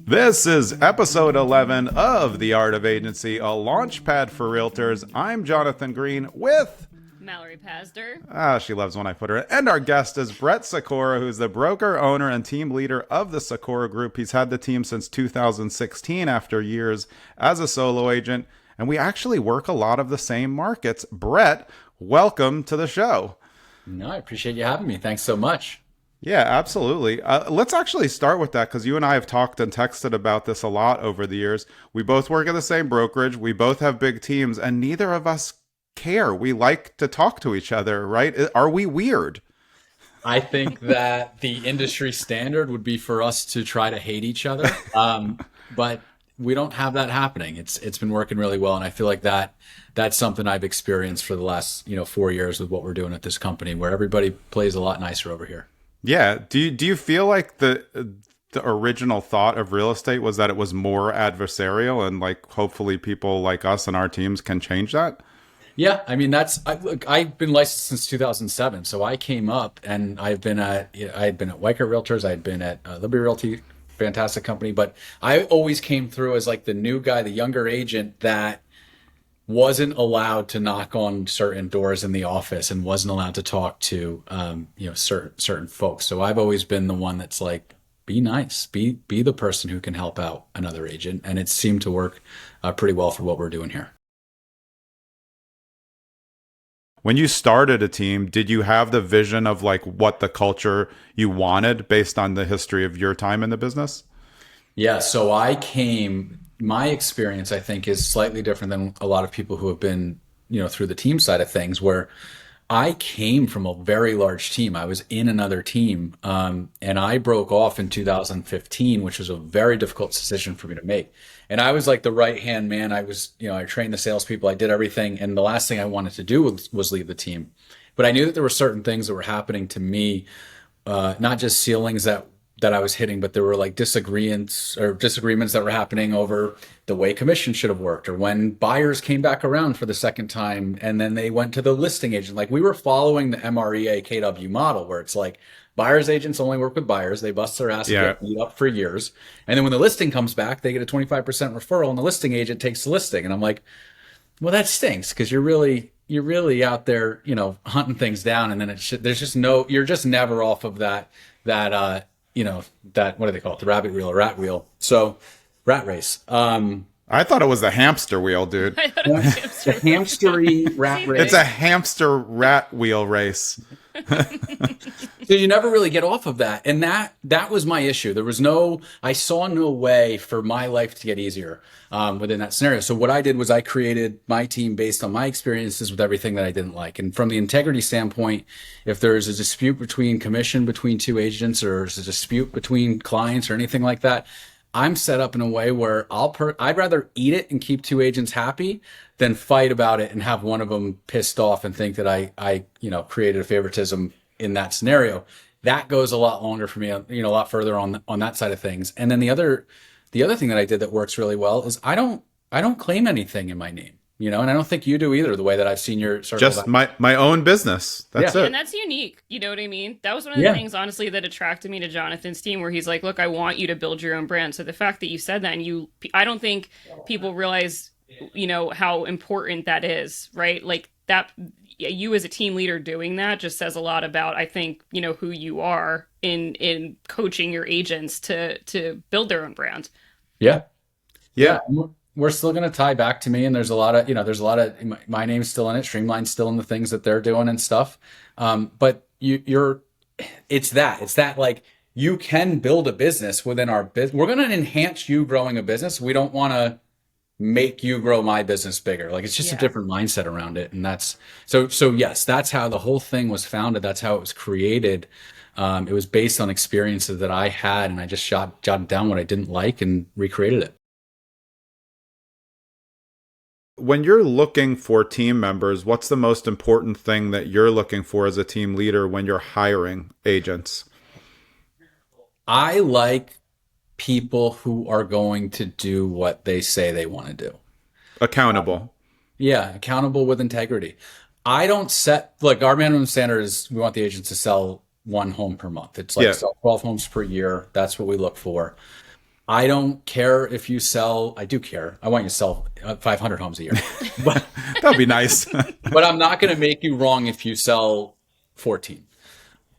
This is episode 11 of The Art of Agency, a launchpad for realtors. I'm Jonathan Green with Mallory Pastor. She loves when I put her in. And our guest is Brett Sikora, who's the broker, owner, and team leader of the Sikora Group. He's had the team since 2016 after years as a solo agent. And we actually work a lot of the same markets. Brett, welcome to the show. No, I appreciate you having me. Thanks so much. Yeah, absolutely. Let's actually start with that because you and I have talked and texted about this a lot over the years. We both work at the same brokerage. We both have big teams, and neither of us care. We like to talk to each other, right? Are we weird? I think that the industry standard would be for us to try to hate each other, but we don't have that happening. It's been working really well, and I feel like that's something I've experienced for the last 4 years with what we're doing at this company, where everybody plays a lot nicer over here. Yeah. Do you feel like the original thought of real estate was that it was more adversarial, and like hopefully people like us and our teams can change that? Yeah, I mean I've been licensed since 2007, so I came up and I had been at Weichert Realtors, I had been at Liberty Realty, fantastic company, but I always came through as like the new guy, the younger agent that wasn't allowed to knock on certain doors in the office and wasn't allowed to talk to certain folks. So I've always been the one that's like, be nice, be the person who can help out another agent, and it seemed to work pretty well for what we're doing here. When you started a team, did you have the vision of like what the culture you wanted based on the history of your time in the business? Yeah, so my experience, I think, is slightly different than a lot of people who have been, through the team side of things, where I came from a very large team. I was in another team, and I broke off in 2015, which was a very difficult decision for me to make. And I was like the right-hand man. I trained the salespeople. I did everything. And the last thing I wanted to do was leave the team. But I knew that there were certain things that were happening to me, not just ceilings that I was hitting, but there were like disagreements that were happening over the way commission should have worked, or when buyers came back around for the second time and then they went to the listing agent. Like we were following the MREA KW model, where it's like buyers agents only work with buyers. They bust their ass and get beat up for years. And then when the listing comes back, they get a 25% referral and the listing agent takes the listing. And I'm like, well, that stinks, because you're really out there, hunting things down. And then you're just never off of that what do they call it? The rabbit wheel or rat wheel. So rat race. I thought it was the hamster wheel, dude. I thought it was hamster. The hamstery rat race. It's a hamster rat wheel race. So you never really get off of that. And that was my issue. I saw no way for my life to get easier within that scenario. So what I did was I created my team based on my experiences with everything that I didn't like. And from the integrity standpoint, if there's a dispute between commission between two agents, or there's a dispute between clients or anything like that, I'm set up in a way where I'd rather eat it and keep two agents happy than fight about it and have one of them pissed off and think that I created a favoritism in that scenario. That goes a lot longer for me, a lot further on that side of things. And then the other thing that I did that works really well is I don't claim anything in my name, and I don't think you do either, the way that I've seen your circle. Just my own business. That's it. And that's unique. You know what I mean? That was one of the things, honestly, that attracted me to Jonathan's team, where he's like, look, I want you to build your own brand. So the fact that you said that, and I don't think people realize, how important that is, right? Like that, you as a team leader doing that just says a lot about, I think, who you are in coaching your agents to build their own brand. Yeah. We're still going to tie back to me, and there's a lot of my name's still in it. Streamline's still in the things that they're doing and stuff. But it's that like, you can build a business within our business. We're going to enhance you growing a business. We don't want to make you grow my business bigger. Like, it's just a different mindset around it. And that's so yes, that's how the whole thing was founded. That's how it was created. It was based on experiences that I had, and I just jotted down what I didn't like and recreated it. When you're looking for team members, what's the most important thing that you're looking for as a team leader when you're hiring agents? I like people who are going to do what they say they want to do. Accountable. Accountable with integrity. I don't set, like, our minimum standard is we want the agents to sell one home per month. It's like Yeah. sell 12 homes per year. That's what we look for. I don't care if you sell, I do care. I want you to sell 500 homes a year. But, That'd be nice. but I'm not going to make you wrong if you sell 14.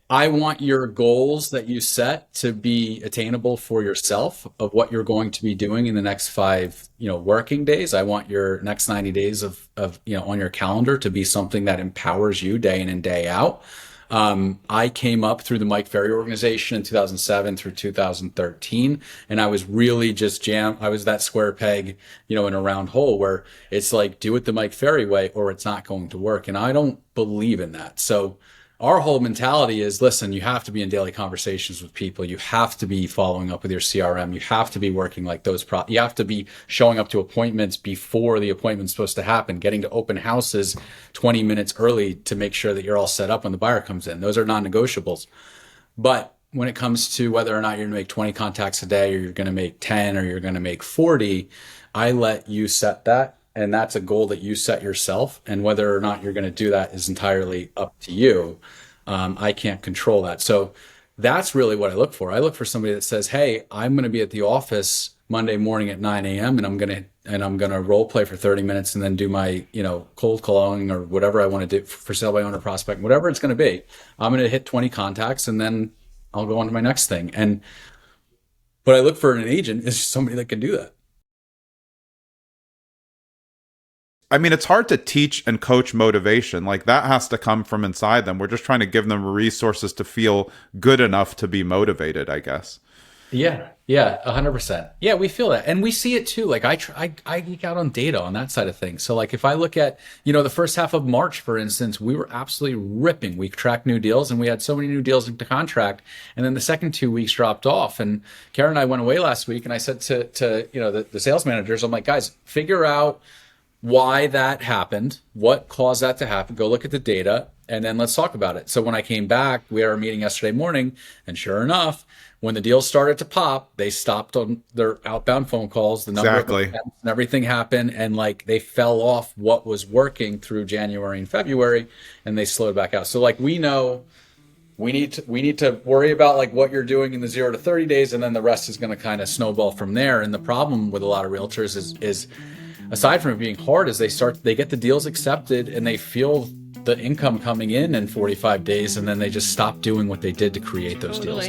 I want your goals that you set to be attainable for yourself of what you're going to be doing in the next 5, working days. I want your next 90 days of on your calendar to be something that empowers you day in and day out. I came up through the Mike Ferry organization in 2007 through 2013, and I was really just I was that square peg, in a round hole where it's like, do it the Mike Ferry way or it's not going to work. And I don't believe in that. So our whole mentality is, listen, you have to be in daily conversations with people. You have to be following up with your CRM. You have to be working like you have to be showing up to appointments before the appointment's supposed to happen, getting to open houses 20 minutes early to make sure that you're all set up when the buyer comes in. Those are non-negotiables. But when it comes to whether or not you're going to make 20 contacts a day or you're going to make 10 or you're going to make 40, I let you set that. And that's a goal that you set yourself. And whether or not you're going to do that is entirely up to you. I can't control that. So that's really what I look for. I look for somebody that says, hey, I'm going to be at the office Monday morning at 9 a.m. and I'm going to role play for 30 minutes and then do my, cold calling or whatever I want to do for sale by owner prospect, whatever it's going to be. I'm going to hit 20 contacts and then I'll go on to my next thing. And what I look for in an agent is somebody that can do that. I mean, it's hard to teach and coach motivation. Like, that has to come from inside them. We're just trying to give them resources to feel good enough to be motivated, I guess. Yeah, 100%. Yeah, we feel that. And we see it too. Like, I geek out on data on that side of things. So like, if I look at, the first half of March, for instance, we were absolutely ripping. We tracked new deals and we had so many new deals into contract. And then the second 2 weeks dropped off. And Karen and I went away last week and I said to the sales managers, I'm like, guys, figure out why that happened, what caused that to happen, go look at the data, and then let's talk about it. So when I came back, we had our meeting yesterday morning, and sure enough, when the deals started to pop, they stopped on their outbound phone calls, the number of attempts and everything happened, and like they fell off what was working through January and February, and they slowed back out. So like we know we need to worry about like what you're doing in the 0 to 30 days, and then the rest is going to kind of snowball from there. And the problem with a lot of realtors is aside from it being hard, is they get the deals accepted and they feel the income coming in 45 days, and then they just stop doing what they did to create those deals.